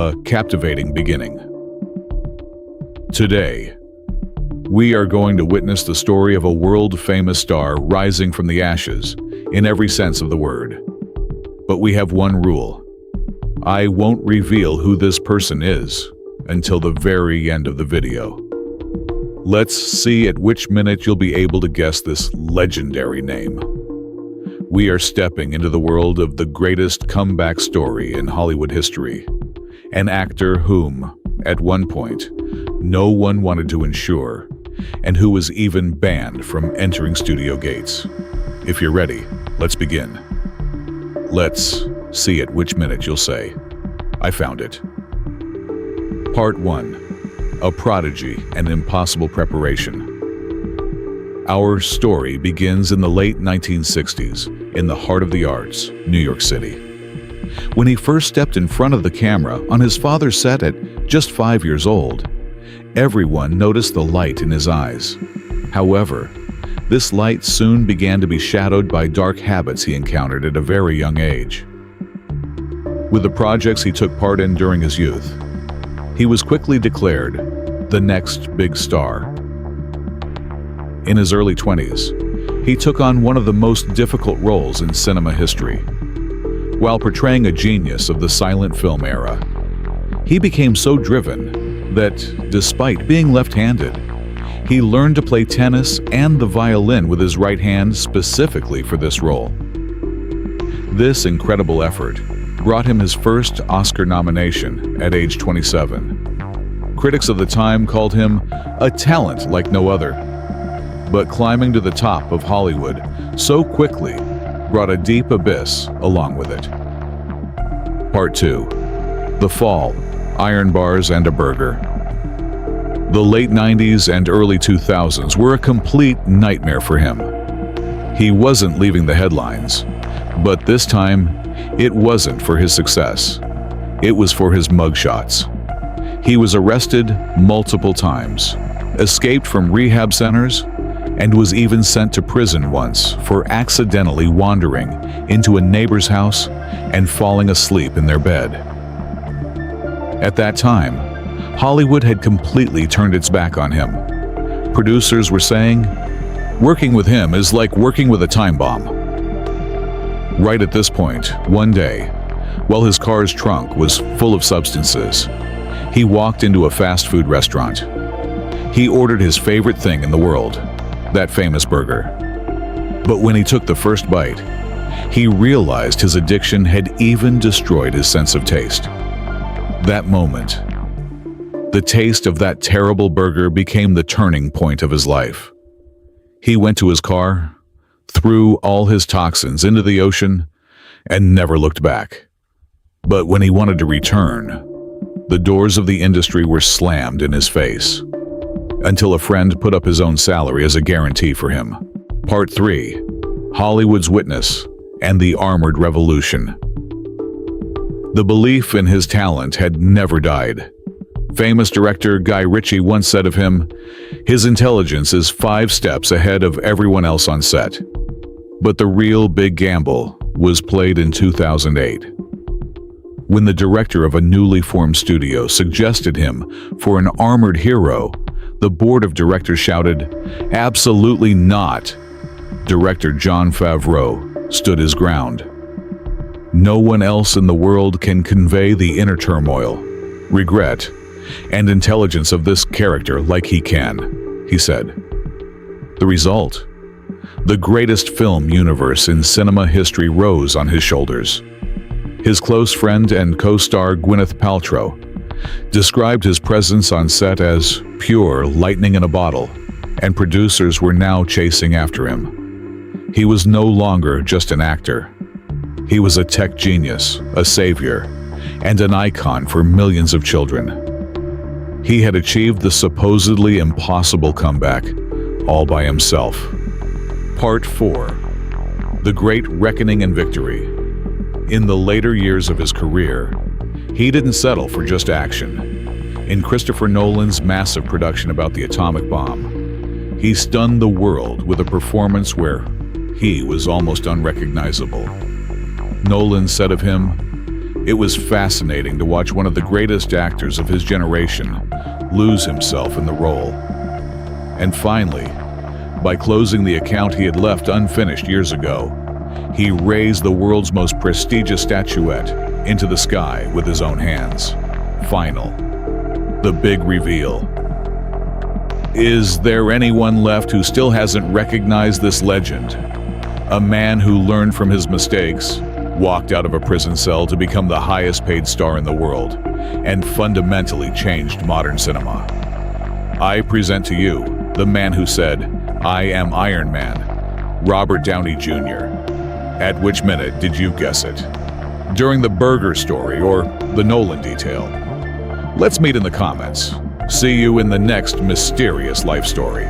a captivating beginning. Today, we are going to witness the story of a world-famous star rising from the ashes, in every sense of the word. But we have one rule. I won't reveal who this person is until the very end of the video. Let's see at which minute you'll be able to guess this legendary name. We are stepping into the world of the greatest comeback story in Hollywood history. An actor whom, at one point, no one wanted to insure, and who was even banned from entering studio gates. If you're ready, let's begin. Let's see at which minute you'll say, I found it. Part 1. A prodigy and impossible preparation. Our story begins in the late 1960s, in the heart of the arts, New York City. When he first stepped in front of the camera on his father's set at just 5 years old, everyone noticed the light in his eyes. However, this light soon began to be shadowed by dark habits he encountered at a very young age. With the projects he took part in during his youth, he was quickly declared the next big star. In his early 20s, he took on one of the most difficult roles in cinema history. While portraying a genius of the silent film era, he became so driven that, despite being left-handed, he learned to play tennis and the violin with his right hand specifically for this role. This incredible effort brought him his first Oscar nomination at age 27. Critics of the time called him a talent like no other. But climbing to the top of Hollywood so quickly brought a deep abyss along with it. Part 2. The Fall, Iron Bars and a Burger. The late 90s and early 2000s were a complete nightmare for him. He wasn't leaving the headlines, but this time, it wasn't for his success. It was for his mugshots. He was arrested multiple times, escaped from rehab centers, and was even sent to prison once for accidentally wandering into a neighbor's house and falling asleep in their bed. At that time, Hollywood had completely turned its back on him. Producers were saying, working with him is like working with a time bomb. Right at this point, one day, while his car's trunk was full of substances, he walked into a fast food restaurant. He ordered his favorite thing in the world, that famous burger. But when he took the first bite, he realized his addiction had even destroyed his sense of taste. That moment, the taste of that terrible burger became the turning point of his life. He went to his car, threw all his toxins into the ocean, and never looked back. But when he wanted to return, the doors of the industry were slammed in his face, until a friend put up his own salary as a guarantee for him. Part 3. Hollywood's Witness and the Armored Revolution. The belief in his talent had never died. Famous director Guy Ritchie once said of him, his intelligence is 5 steps ahead of everyone else on set. But the real big gamble was played in 2008. When the director of a newly formed studio suggested him for an armored hero, the board of directors shouted, "Absolutely not!" Director Jon Favreau stood his ground. No one else in the world can convey the inner turmoil, regret, and intelligence of this character like he can, he said. The result? The greatest film universe in cinema history rose on his shoulders. His close friend and co-star Gwyneth Paltrow described his presence on set as pure lightning in a bottle, and producers were now chasing after him. He was no longer just an actor. He was a tech genius, a savior, and an icon for millions of children. He had achieved the supposedly impossible comeback all by himself. Part 4. The Great Reckoning and Victory. In the later years of his career, he didn't settle for just action. In Christopher Nolan's massive production about the atomic bomb, he stunned the world with a performance where he was almost unrecognizable. Nolan said of him, It was fascinating to watch one of the greatest actors of his generation lose himself in the role. And finally, by closing the account he had left unfinished years ago, he raised the world's most prestigious statuette into the sky with his own hands. Final. The big reveal. Is there anyone left who still hasn't recognized this legend? A man who learned from his mistakes, walked out of a prison cell to become the highest paid star in the world, and fundamentally changed modern cinema. I present to you the man who said, "I am Iron Man," Robert Downey Jr. At which minute did you guess it? During the burger story or the Nolan detail? Let's meet in the comments. See you in the next mysterious life story.